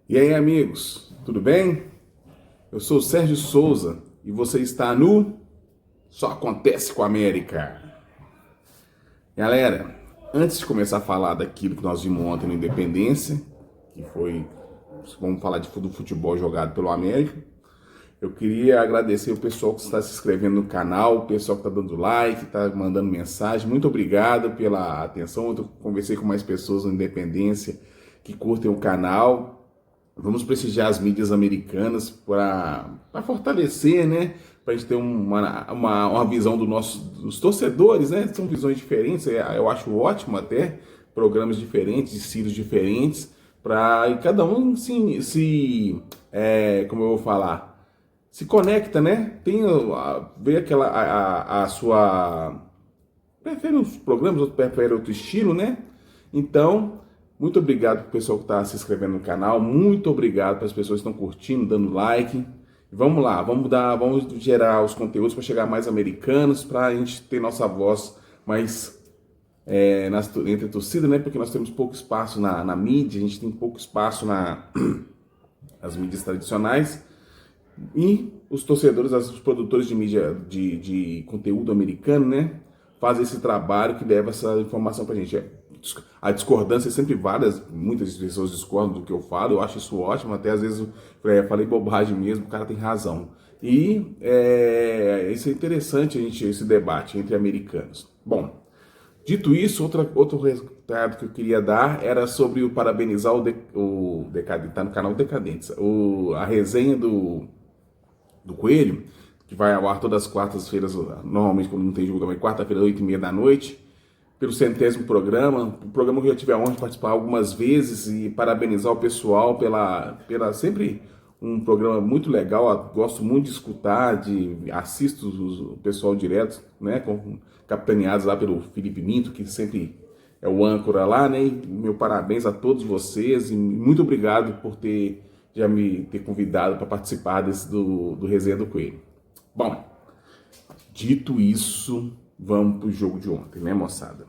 E aí, amigos, tudo bem? Eu sou o Sérgio Souza e você está no Só Acontece com a América. Galera, antes de começar a falar daquilo que nós vimos ontem no Independência, que foi, vamos falar do futebol jogado pelo América, eu queria agradecer o pessoal que está se inscrevendo no canal, o pessoal que está dando like, está mandando mensagem. Muito obrigado pela atenção. Eu conversei com mais pessoas no Independência que curtem o canal. Vamos prestigiar as mídias americanas para fortalecer, né? Para a gente ter uma visão dos torcedores, né? São visões diferentes, eu acho ótimo até, programas diferentes, estilos diferentes, para cada um como eu vou falar, se conecta, né? Vê a sua. Prefere uns programas, outro prefere outro estilo, né? Então, muito obrigado para o pessoal que está se inscrevendo no canal. Muito obrigado para as pessoas que estão curtindo, dando like. Vamos lá, vamos gerar os conteúdos para chegar a mais americanos, para a gente ter nossa voz mais entre a torcida, né? Porque nós temos pouco espaço na mídia, a gente tem pouco espaço nas mídias tradicionais. E os torcedores, os produtores de mídia, de conteúdo americano, né, fazem esse trabalho que leva essa informação pra gente. A discordância é sempre várias, muitas pessoas discordam do que eu falo, eu acho isso ótimo, até às vezes falei bobagem mesmo, o cara tem razão. E isso é interessante, esse debate entre americanos. Bom, dito isso, outro resultado que eu queria dar era sobre o parabenizar o Decadente, tá no canal Decadentes, a resenha do Coelho, que vai ao ar todas as quartas-feiras, normalmente quando não tem jogo também, quarta-feira, 8h30 da noite, pelo 100º programa, o programa que eu já tive a honra de participar algumas vezes e parabenizar o pessoal pela sempre um programa muito legal, gosto muito de escutar, assisto o pessoal direto, né, capitaneados lá pelo Felipe Minto, que sempre é o âncora lá, né, e meu parabéns a todos vocês e muito obrigado por já me ter convidado para participar do Resenha do Coelho. Bom, dito isso, vamos pro jogo de ontem, né, moçada?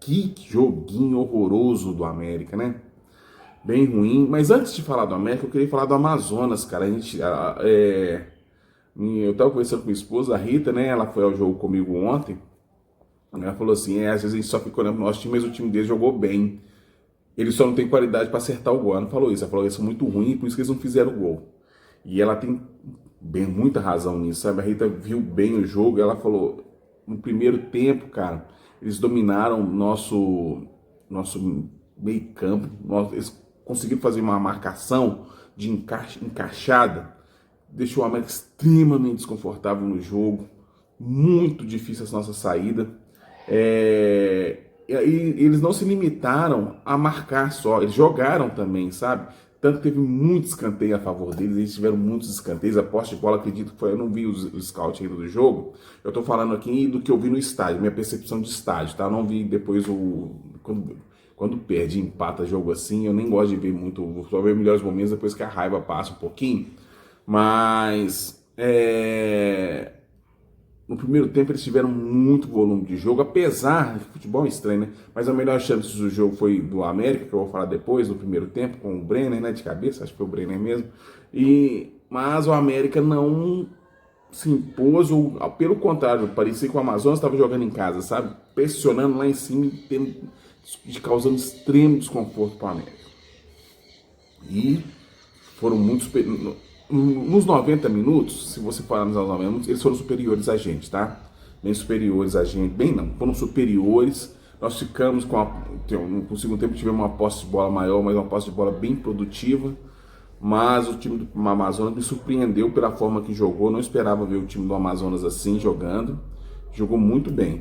Que joguinho horroroso do América, né? Bem ruim. Mas antes de falar do América, eu queria falar do Amazonas, cara. Eu tava conversando com minha esposa, a Rita, né? Ela foi ao jogo comigo ontem. Ela falou assim, às vezes a gente só fica olhando pro nosso time, mas o time dele jogou bem. Ele só não tem qualidade para acertar o gol. Ela não falou isso, ela falou que eles são muito ruins, por isso que eles não fizeram o gol. E ela tem muita razão nisso, sabe? A Rita viu bem o jogo, ela falou, no primeiro tempo, cara, eles dominaram nosso meio campo, eles conseguiram fazer uma marcação de encaixada, deixou o América extremamente desconfortável no jogo, muito difícil essa nossa saída. E eles não se limitaram a marcar só, eles jogaram também, sabe? Tanto que teve muito escanteio a favor deles, eles tiveram muitos escanteios, a posse de bola, acredito que foi, eu não vi o scout ainda do jogo, eu tô falando aqui do que eu vi no estádio, minha percepção de estádio, tá? Eu não vi depois quando perde, empata jogo assim, eu nem gosto de ver muito, só ver melhores momentos depois que a raiva passa um pouquinho, mas no primeiro tempo eles tiveram muito volume de jogo, apesar de futebol é estranho, né? Mas a melhor chance do jogo foi do América, que eu vou falar depois, no primeiro tempo, com o Brenner, né? De cabeça, acho que foi o Brenner mesmo. Mas o América não se impôs, ou pelo contrário, parecia que o Amazonas estava jogando em casa, sabe? Pressionando lá em cima causando extremo desconforto para o América. E foram muito nos 90 minutos, se você parar nos 90 minutos, eles foram superiores a gente, tá? Bem superiores a gente, bem não, foram superiores. Nós ficamos no segundo tempo tivemos uma posse de bola maior, mas uma posse de bola bem produtiva. Mas o time do Amazonas me surpreendeu pela forma que jogou. Não esperava ver o time do Amazonas assim jogando. Jogou muito bem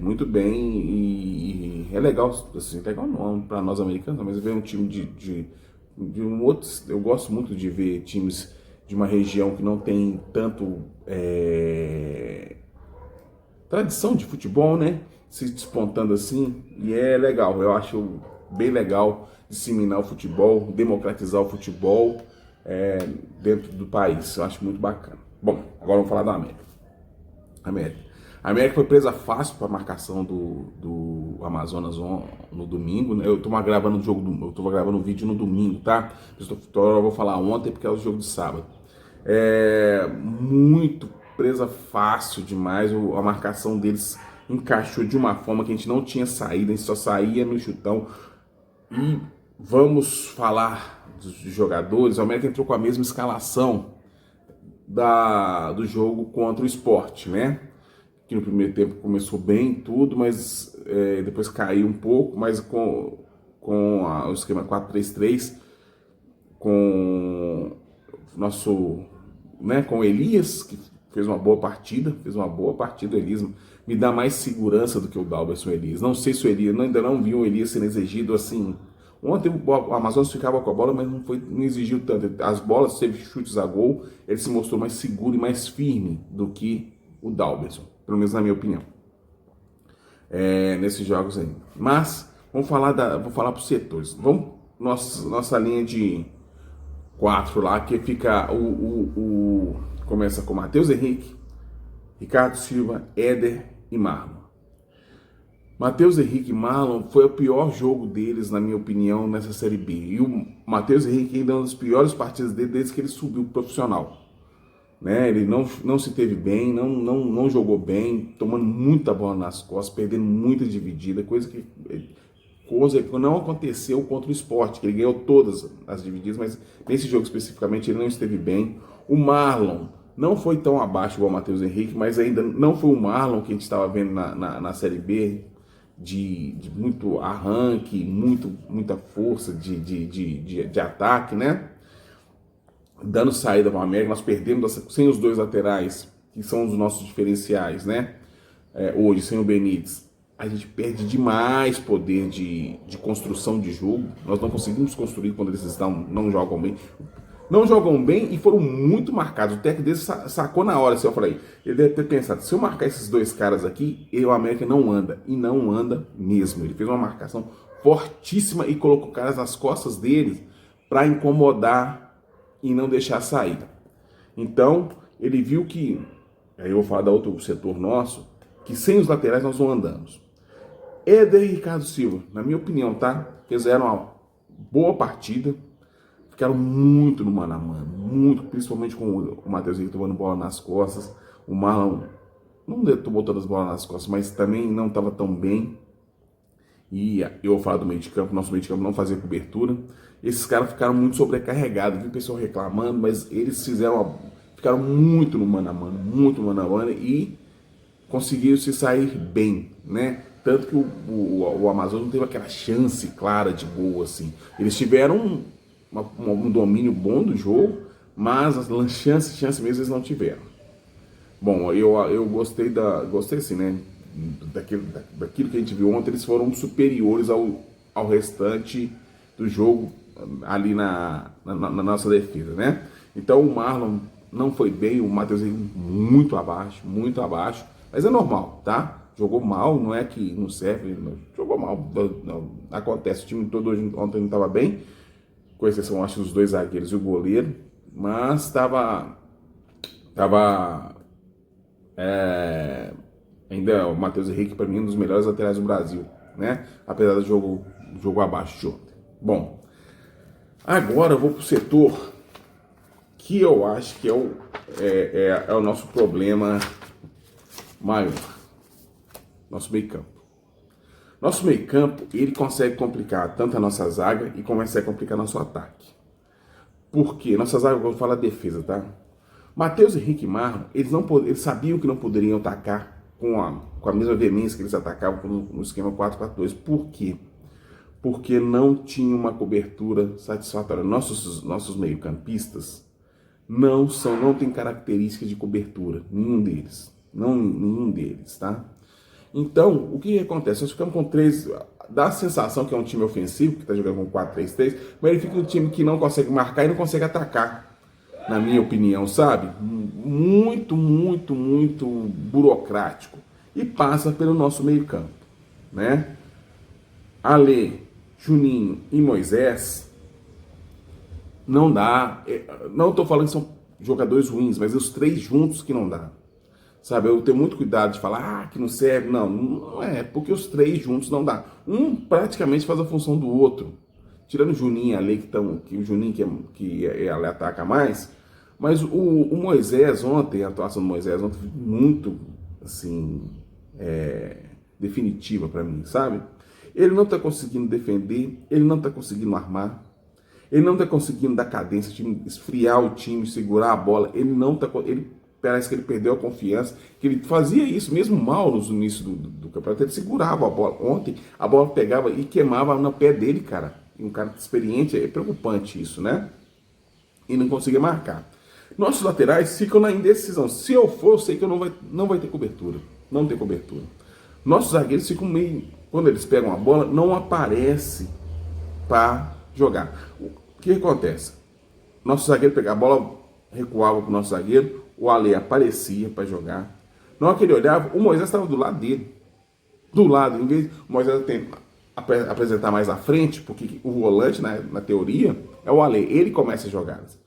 e é legal, assim, legal não para nós americanos, mas ver um time de um outro. Eu gosto muito de ver times de uma região que não tem tanto tradição de futebol, né? Se despontando assim, e é legal, eu acho bem legal disseminar o futebol, democratizar o futebol dentro do país, eu acho muito bacana. Bom, agora vamos falar da América. A América foi presa fácil para a marcação do Amazonas no domingo, né? Eu tô gravando o vídeo no domingo, tá? Eu vou falar ontem porque é o jogo de sábado. Muito presa fácil demais, a marcação deles encaixou de uma forma que a gente não tinha saída, a gente só saía no chutão. E vamos falar dos jogadores. O América entrou com a mesma escalação do jogo contra o Sport, né? Que no primeiro tempo começou bem tudo, mas depois caiu um pouco, mas com o esquema 4-3-3, com nosso, né, com o Elias, que fez uma boa partida, o Elias me dá mais segurança do que o Dalberson Elias. Não sei se o Elias, ainda não vi o Elias sendo exigido assim. Ontem o Amazonas ficava com a bola, mas não exigiu tanto. As bolas, teve chutes a gol, ele se mostrou mais seguro e mais firme do que o Dalberson, pelo menos na minha opinião, nesses jogos aí. Mas vou falar para os setores. Vamos nossa linha de 4 lá, que fica começa com Matheus Henrique, Ricardo Silva, Éder e Marlon. Matheus Henrique e Marlon foi o pior jogo deles, na minha opinião, nessa Série B. E o Matheus Henrique ainda é uma das piores partidas dele desde que ele subiu pro profissional. Né? Ele não se teve bem, não jogou bem, tomando muita bola nas costas, perdendo muita dividida, coisa que não aconteceu contra o Sport, que ele ganhou todas as divididas, mas nesse jogo especificamente ele não esteve bem. O Marlon não foi tão abaixo igual o Matheus Henrique, mas ainda não foi o Marlon que a gente estava vendo na Série B, de muito arranque, muita força de ataque, né? Dando saída para o América. Nós perdemos sem os dois laterais, que são os nossos diferenciais, né? Hoje, sem o Benítez, a gente perde demais poder de construção de jogo. Nós não conseguimos construir quando eles não jogam bem. Não jogam bem e foram muito marcados. O técnico deles sacou na hora, assim, eu falei, ele deve ter pensado, se eu marcar esses dois caras aqui, o América não anda. E não anda mesmo. Ele fez uma marcação fortíssima e colocou caras nas costas deles para incomodar e não deixar sair. Então, ele viu que, aí eu vou falar da outro setor nosso, que sem os laterais nós não andamos. Éder e Ricardo Silva, na minha opinião, tá? Fizeram uma boa partida. Ficaram muito no mano a mano, muito, principalmente com o Matheus Henrique tomando bola nas costas. O Marlon não tomou todas as bolas nas costas, mas também não estava tão bem. E eu vou falar do meio de campo, nosso meio de campo não fazia cobertura. Esses caras ficaram muito sobrecarregados, vi o pessoal reclamando, mas eles ficaram muito no mano a mano, e conseguiram se sair bem, né? Tanto que o Amazonas não teve aquela chance clara de gol, assim. Eles tiveram um domínio bom do jogo, mas as chance mesmo eles não tiveram. Bom, eu gostei assim, né? Daquilo que a gente viu ontem, eles foram superiores ao restante do jogo ali na nossa defesa, né? Então o Marlon não foi bem, o Matheus muito abaixo, mas é normal, tá? Jogou mal, não é que não serve, jogou mal, não, acontece, o time todo ontem não estava bem, com exceção, acho, dos dois zagueiros e o goleiro, mas estava ainda o Matheus Henrique, para mim, um dos melhores laterais do Brasil, né? Apesar do jogo abaixo de ontem. Bom, agora eu vou para o setor que eu acho que é o nosso problema maior, nosso meio campo. Nosso meio campo, ele consegue complicar tanto a nossa zaga e consegue complicar nosso ataque. Por quê? Nossa zaga, quando eu falo a defesa, tá? Matheus Henrique e Marlon, eles sabiam que não poderiam atacar com a mesma veemência que eles atacavam no esquema 4-4-2. Por quê? Porque não tinha uma cobertura satisfatória. Nossos meio-campistas não têm característica de cobertura, nenhum deles, tá? Então, o que acontece? Nós ficamos com 3, dá a sensação que é um time ofensivo, que está jogando com 4-3-3, mas ele fica um time que não consegue marcar e não consegue atacar, na minha opinião, sabe? Muito burocrático. E passa pelo nosso meio campo, né? Ale, Juninho e Moisés, não dá. Não estou falando que são jogadores ruins, mas os 3 juntos que não dá. sabe? Eu tenho muito cuidado de falar, que não serve. Não, não é, porque os três juntos não dá. Um praticamente faz a função do outro. Tirando o Juninho e a Lei, que o Juninho ele ataca mais. Mas o Moisés ontem, a atuação do Moisés ontem foi muito, assim, definitiva para mim, sabe? Ele não está conseguindo defender, ele não está conseguindo armar, ele não está conseguindo dar cadência, esfriar o time, segurar a bola. Ele parece que ele perdeu a confiança, que ele fazia isso mesmo mal no início do campeonato. Ele segurava a bola. Ontem a bola pegava e queimava no pé dele, cara. E um cara experiente, é preocupante isso, né? E não conseguia marcar. Nossos laterais ficam na indecisão. Se eu for, eu sei que não vai ter cobertura. Não tem cobertura. Nossos zagueiros ficam meio... Quando eles pegam a bola, não aparece para jogar. O que acontece? Nosso zagueiro pegava a bola, recuava para o nosso zagueiro, o Ale aparecia para jogar. Na hora que ele olhava, o Moisés estava do lado dele. Do lado, em vez de o Moisés apresentar mais à frente, porque o volante, na teoria, é o Ale. Ele começa as jogadas.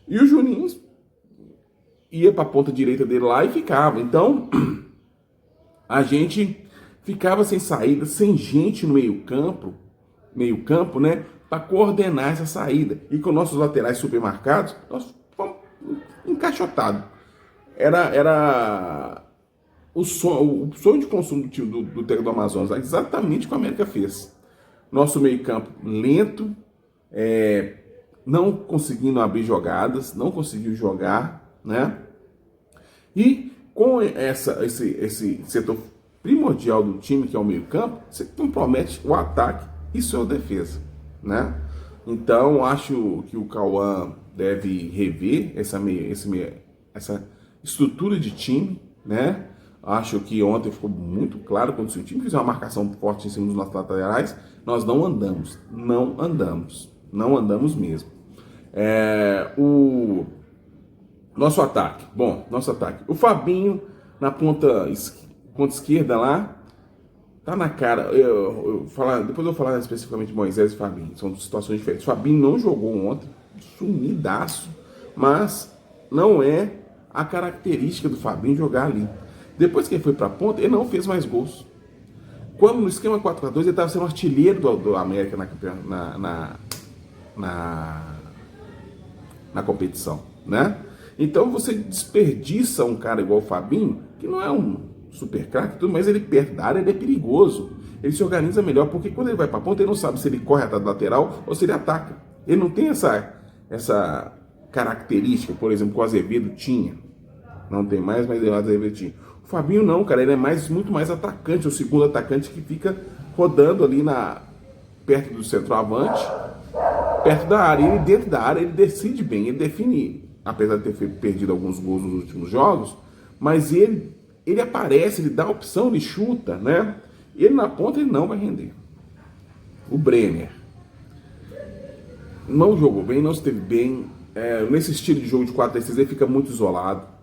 E o Juninho ia para a ponta direita dele lá e ficava. Então, a gente ficava sem saída, sem gente no meio campo, né, para coordenar essa saída. E com nossos laterais supermarcados, nós fomos encaixotados. Era o sonho de consumo do time do Tec do Amazonas, exatamente o que a América fez. Nosso meio campo lento, não conseguindo abrir jogadas, não conseguiu jogar, né? E com esse setor primordial do time, que é o meio-campo, você compromete o ataque e sua defesa, né? Então, acho que o Cauã deve rever essa estrutura de time, né? Acho que ontem ficou muito claro, quando se o time fizer uma marcação forte em cima dos nossos laterais, nós não andamos mesmo. O nosso ataque, o Fabinho na ponta esquerda lá, tá na cara. Depois eu vou falar especificamente de Moisés e Fabinho, são situações diferentes. O Fabinho não jogou ontem, sumidaço, mas não é a característica do Fabinho jogar ali. Depois que ele foi pra ponta, ele não fez mais gols. Quando no esquema 4-4-2 ele estava sendo artilheiro do América na competição, né? Então você desperdiça um cara igual o Fabinho, que não é um super craque, mas ele perto da área, ele é perigoso. Ele se organiza melhor, porque quando ele vai para a ponta, ele não sabe se ele corre atrás do lateral ou se ele ataca. Ele não tem essa característica, por exemplo, que o Azevedo tinha. Não tem mais, mas o Azevedo tinha. O Fabinho não, cara, ele é muito mais atacante, o segundo atacante que fica rodando ali perto do centroavante, perto da área. Ele dentro da área, ele decide bem, ele define, apesar de ter perdido alguns gols nos últimos jogos, mas ele aparece, ele dá a opção, ele chuta, né? Ele na ponta, ele não vai render. O Brenner não jogou bem, não esteve bem. Nesse estilo de jogo de 4-3-3, ele fica muito isolado.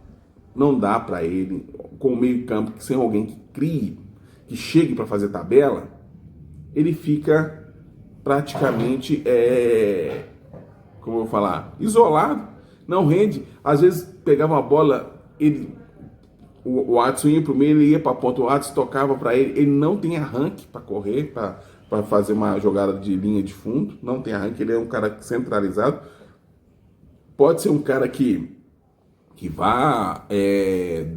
Não dá para ele, com o meio campo, sem alguém que crie, que chegue para fazer tabela, ele fica praticamente, como eu vou falar, isolado, não rende. Às vezes pegava uma bola, o Adson ia pro meio, ele ia para a ponta, o Adson tocava para ele não tem arranque para correr, para fazer uma jogada de linha de fundo, não tem arranque, ele é um cara centralizado. Pode ser um cara que vá ele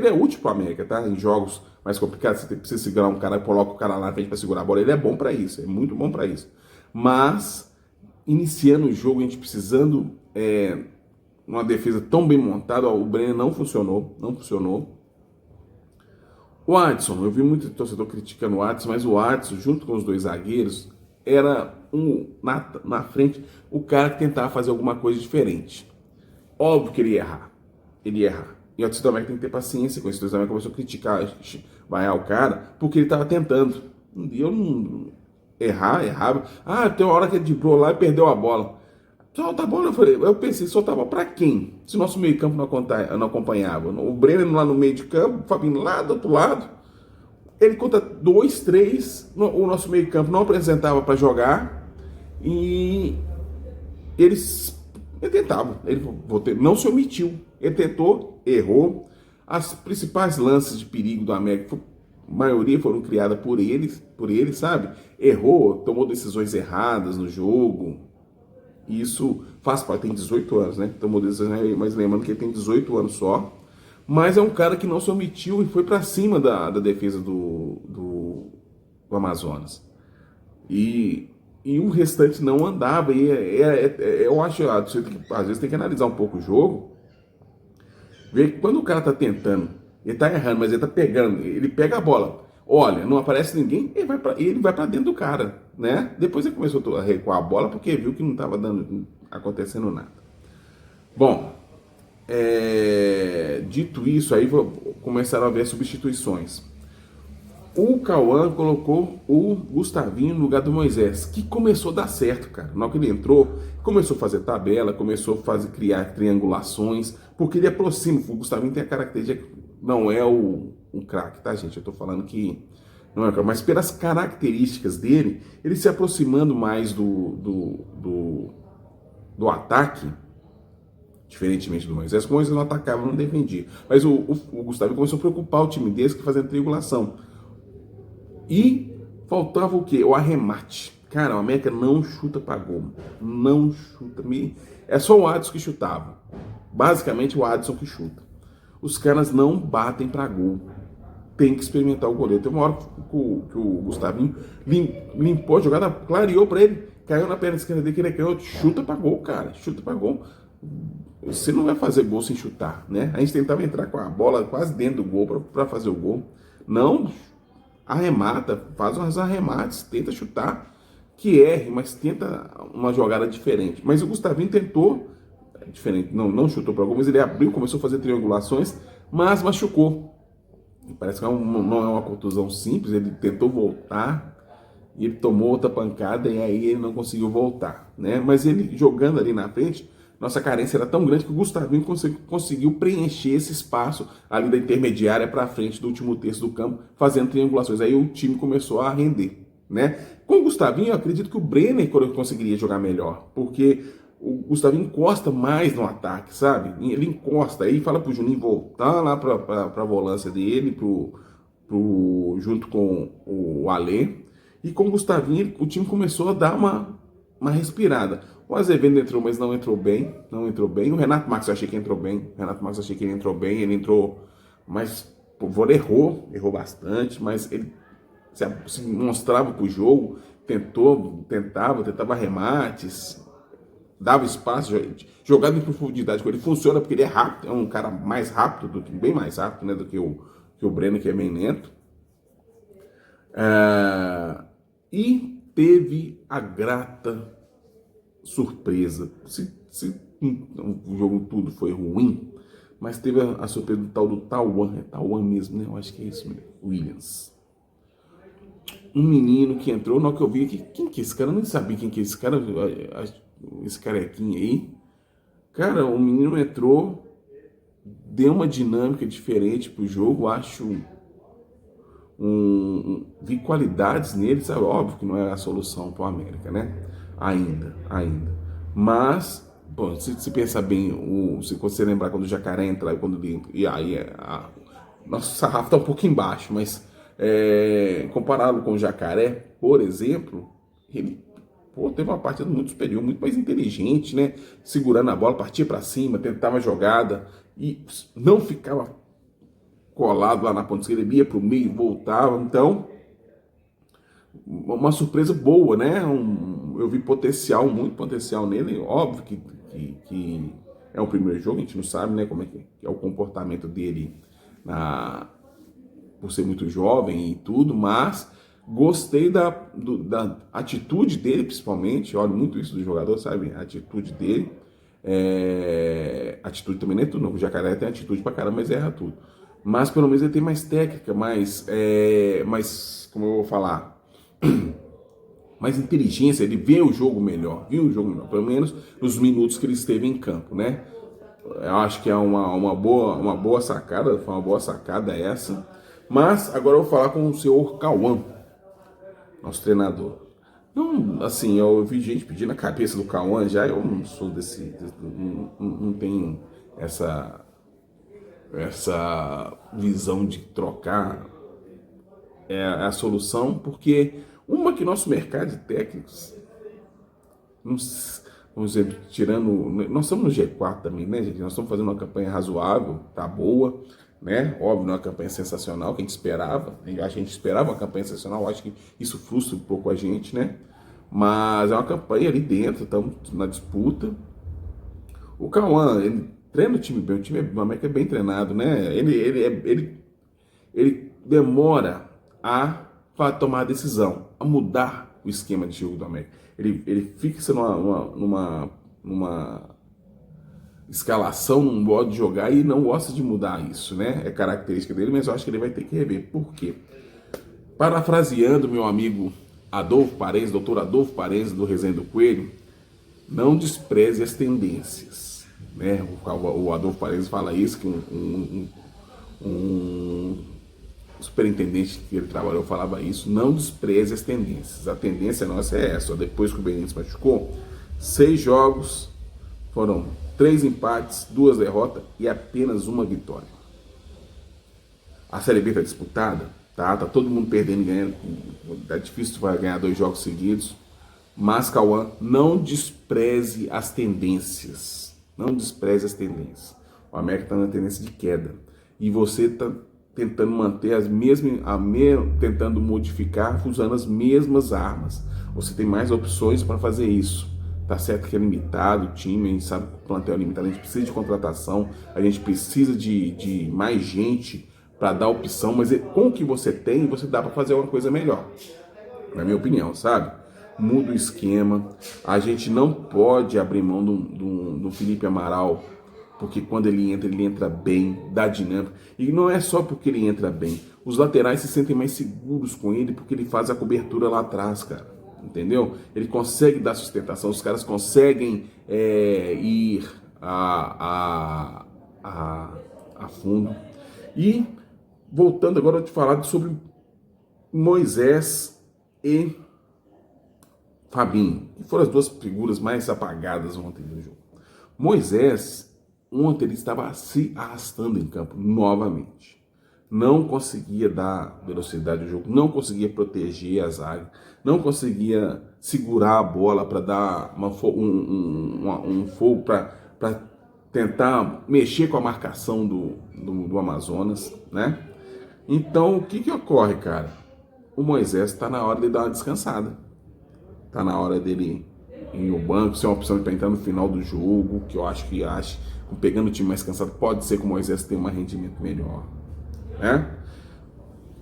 é útil para a América, tá? Em jogos mais complicados, você precisa segurar um cara, coloca o cara lá na frente para segurar a bola, ele é bom para isso, é muito bom para isso. Mas, iniciando o jogo, a gente precisando uma defesa tão bem montada, o Brenner não funcionou. O Adson, eu vi muito torcedor criticando o Adson, mas o Adson, junto com os dois zagueiros, era na frente, o cara que tentava fazer alguma coisa diferente. Óbvio que ele ia errar. E o torcedor tem que ter paciência com isso. O torcedor começou a criticar, vaiar o cara, porque ele estava tentando. Eu não errava. Tem uma hora que ele driblou lá e perdeu a bola. Solta a bola, eu pensei, soltava para quem? Se o nosso meio campo não acompanhava. O Brenner lá no meio de campo, o Fabinho lá do outro lado. Ele conta 2, 3, o nosso meio campo não apresentava para jogar. E eles Ele tentava, não se omitiu. Ele tentou, errou. As principais lances de perigo do América, a maioria foram criadas por ele, sabe? Errou, tomou decisões erradas no jogo. Isso faz parte, tem 18 anos, né? Tomou decisões, mas lembrando que ele tem 18 anos só. Mas é um cara que não se omitiu e foi para cima da defesa do Amazonas. E o restante não andava. Eu acho, você às vezes tem que analisar um pouco o jogo, ver que quando o cara tá tentando, ele tá errando, mas ele tá pegando, ele pega a bola, olha, não aparece ninguém, ele vai para dentro do cara, né? Depois ele começou a recuar a bola porque viu que não tava acontecendo nada. Bom, dito isso, aí começaram a haver substituições. O Cauã colocou o Gustavinho no lugar do Moisés, que começou a dar certo, cara. Na hora que ele entrou, começou a fazer tabela, começou a criar triangulações, porque ele aproxima. O Gustavinho tem a característica, não é o craque, tá, gente? Eu tô falando que não é o craque, mas pelas características dele, ele se aproximando mais do ataque, diferentemente do Moisés, o Moisés não atacava, não defendia. Mas o Gustavinho começou a preocupar o time dele, que fazendo triangulação. E faltava o quê? O arremate. Cara, o América não chuta pra gol. Não chuta. É só o Adson que chutava. Basicamente o Adson que chuta. Os caras não batem pra gol. Tem que experimentar o goleiro. Tem uma hora que o Gustavinho limpou a jogada, clareou pra ele, caiu na perna esquerda dele, que ele caiu, chuta pra gol, cara. Chuta pra gol. Você não vai fazer gol sem chutar, né? A gente tentava entrar com a bola quase dentro do gol pra fazer o gol. Não arremata, faz uns arremates, tenta chutar, que erre, mas tenta uma jogada diferente. Mas o Gustavinho tentou, diferente, não chutou para gol, mas ele abriu, começou a fazer triangulações, mas machucou. E parece que não é uma contusão simples, ele tentou voltar, e ele tomou outra pancada, e aí ele não conseguiu voltar, né? Mas ele jogando ali na frente, nossa carência era tão grande que o Gustavinho conseguiu preencher esse espaço ali da intermediária para frente do último terço do campo, fazendo triangulações. Aí o time começou a render, né? Com o Gustavinho, eu acredito que o Brenner conseguiria jogar melhor, porque o Gustavinho encosta mais no ataque, sabe? Ele encosta, aí fala pro Juninho voltar lá para a volância dele, junto com o Alê. E com o Gustavinho, o time começou a dar uma respirada. O Azevedo entrou, mas não entrou bem. O Renato Marques eu achei que entrou bem. Ele entrou, mas o Vôlei errou bastante, mas ele se mostrava pro jogo, tentava remates, dava espaço, jogada em profundidade com ele funciona porque ele é rápido, é um cara mais rápido, bem mais rápido, né, do que o Breno, que é bem lento. E teve a grata surpresa. Se o jogo tudo foi ruim, mas teve a surpresa do tal do Tauan. É Tauan mesmo, né? Eu acho que é isso mesmo. Williams. Um menino que entrou, na hora que eu vi aqui, quem que é esse cara? Eu nem sabia quem que é esse cara, esse carequinho aí. Cara, o menino entrou, deu uma dinâmica diferente pro jogo, acho. Vi qualidades nele, sabe? Óbvio que não é a solução para o América, né? Ainda. Mas, bom, se pensar bem, se você lembrar quando o Jacaré entra, quando ele entra, e aí nosso sarrafo tá um pouco embaixo, mas comparado com o Jacaré, por exemplo, ele teve uma partida muito superior, muito mais inteligente, né? Segurando a bola, partia para cima, tentava a jogada e não ficava colado lá na ponta esquerda, ele ia para o meio, voltava. Então, uma surpresa boa, né? Eu vi muito potencial nele. Óbvio que é o primeiro jogo, a gente não sabe, né, como é que é o comportamento dele por ser muito jovem e tudo, mas gostei da atitude dele, principalmente. Olho muito isso do jogador, sabe? A atitude dele. Atitude também não é tudo, não. O Jacaré tem atitude pra caramba, mas erra tudo. Mas pelo menos ele tem mais técnica, mais como eu vou falar, mais inteligência, ele viu o jogo melhor, pelo menos nos minutos que ele esteve em campo, né? Eu acho que é uma boa sacada, foi uma boa sacada essa. Mas agora eu vou falar com o senhor Cauã, nosso treinador. Não, assim, eu vi gente pedindo a cabeça do Cauã já, eu não sou não tenho essa visão de trocar a solução, porque uma que nosso mercado de técnicos, vamos dizer, tirando, nós estamos no G4 também, né, gente? Nós estamos fazendo uma campanha razoável, tá boa, né? Óbvio, não é uma campanha sensacional que a gente esperava, a gente esperava uma campanha sensacional, acho que isso frustra um pouco a gente, né? Mas é uma campanha ali dentro, estamos na disputa. O Cauã, ele treina o time bem, o time o América é bem treinado, né? Ele demora a tomar a decisão, a mudar o esquema de jogo do América. Ele fixa numa escalação, num modo de jogar e não gosta de mudar isso, né? É característica dele, mas eu acho que ele vai ter que rever. Por quê? Parafraseando meu amigo Adolfo Parense, doutor Adolfo Parense, do Resenha do Coelho, não despreze as tendências, né? O Adolfo Parense fala isso, que um superintendente que ele trabalhou falava isso, não despreze as tendências. A tendência nossa é essa, depois que o Benítez machucou, 6 jogos, foram 3 empates, 2 derrotas e apenas 1 vitória. A Série B está disputada, tá todo mundo perdendo e ganhando, é difícil ganhar 2 jogos seguidos, mas Cauã, não despreze as tendências, não despreze as tendências. O América está na tendência de queda e você está tentando manter as mesmas, tentando modificar, usando as mesmas armas. Você tem mais opções para fazer isso. Tá certo que é limitado o time, a gente sabe que o plantel é limitado, a gente precisa de contratação, a gente precisa de mais gente para dar opção, mas com o que você tem, você dá para fazer uma coisa melhor, na minha opinião, sabe? Muda o esquema, a gente não pode abrir mão do Felipe Amaral, porque quando ele entra bem, dá dinâmica. E não é só porque ele entra bem. Os laterais se sentem mais seguros com ele porque ele faz a cobertura lá atrás, cara. Entendeu? Ele consegue dar sustentação, os caras conseguem ir a fundo. E voltando agora a te falar sobre Moisés e Fabinho, que foram as 2 figuras mais apagadas ontem no jogo. Moisés, ontem ele estava se arrastando em campo novamente. Não conseguia dar velocidade ao jogo, não conseguia proteger a zaga, não conseguia segurar a bola para dar um fogo para tentar mexer com a marcação do Amazonas, né? Então, o que ocorre, cara? O Moisés está na hora de dar uma descansada. Está na hora dele ir ao banco, ser uma opção para entrar no final do jogo, que eu acho pegando o time mais cansado, pode ser que o Moisés tenha um rendimento melhor, né?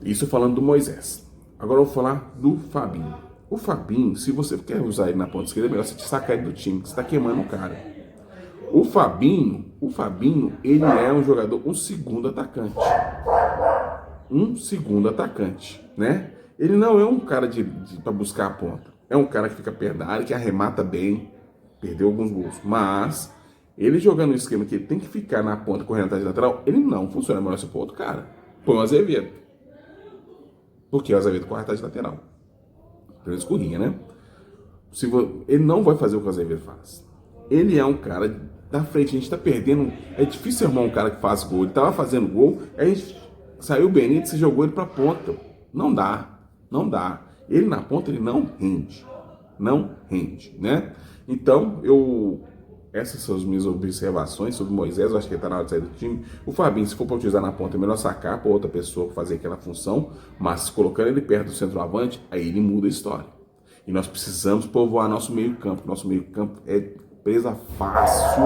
Isso falando do Moisés. Agora eu vou falar do Fabinho. O Fabinho, se você quer usar ele na ponta esquerda, é melhor você te sacar ele do time, que você está queimando o cara. O Fabinho, ele é um jogador, um segundo atacante. Né? Ele não é um cara para buscar a ponta. É um cara que fica perto da área, que arremata bem, perdeu alguns gols, mas ele jogando no esquema que ele tem que ficar na ponta correndo atrás de lateral, ele não funciona melhor se for outro cara. Põe o Azevedo. Porque o Azevedo corre atrás de lateral. Então ele escorria, né? Ele não vai fazer o que o Azevedo faz. Ele é um cara da frente, a gente tá perdendo. É difícil arrumar um cara que faz gol. Ele tava fazendo gol, aí a gente saiu o Benítez e jogou ele pra ponta. Não dá. Ele na ponta, ele não rende, né? Então, essas são as minhas observações sobre o Moisés. Eu acho que ele tá na hora de sair do time. O Fabinho, se for para utilizar na ponta, é melhor sacar para outra pessoa fazer aquela função, mas colocando ele perto do centroavante, aí ele muda a história. E nós precisamos povoar nosso meio-campo. Nosso meio-campo é presa fácil.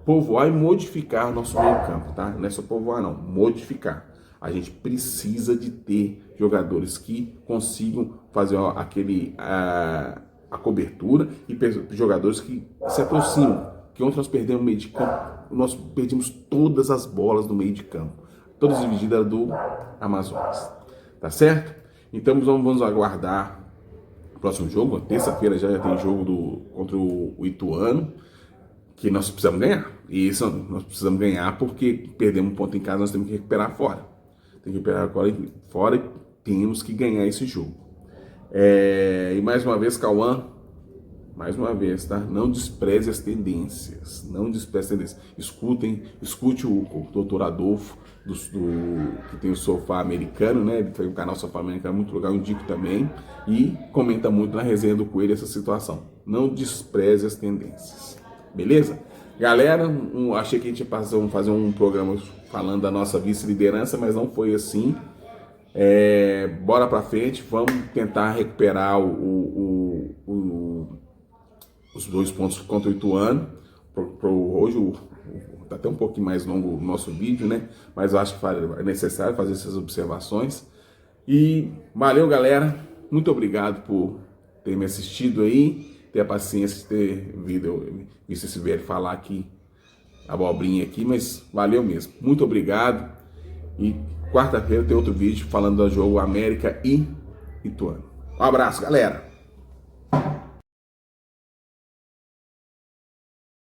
Povoar e modificar nosso meio-campo, tá? Não é só povoar, não. Modificar. A gente precisa de ter jogadores que consigam fazer a cobertura e jogadores que se aproximam. Que ontem nós perdemos o meio de campo, nós perdemos todas as bolas do meio de campo. Todas divididas do Amazonas. Tá certo? Então vamos aguardar o próximo jogo. Terça-feira já tem jogo contra o Ituano, que nós precisamos ganhar. E isso nós precisamos ganhar porque perdemos um ponto em casa, nós temos que recuperar fora. Tem que recuperar fora e temos que ganhar esse jogo. E mais uma vez, Cauã, mais uma vez, tá? Não despreze as tendências. Não despreze as tendências. Escute o Dr. Adolfo, que tem o Sofá Americano, né? Ele tem um canal Sofá Americano muito legal, eu indico também. E comenta muito na resenha do Coelho essa situação. Não despreze as tendências. Beleza? Galera, achei que a gente ia fazer um programa falando da nossa vice-liderança, mas não foi assim. Bora pra frente, vamos tentar recuperar os 2 pontos contra o Ituano. Hoje tá até um pouquinho mais longo o nosso vídeo, né? Mas eu acho que é necessário fazer essas observações. E valeu, galera. Muito obrigado por ter me assistido aí, ter a paciência de ter visto esse velho falar aqui, abobrinha aqui, mas valeu mesmo. Muito obrigado. E quarta-feira tem outro vídeo falando do jogo América e Ituano. Um abraço, galera!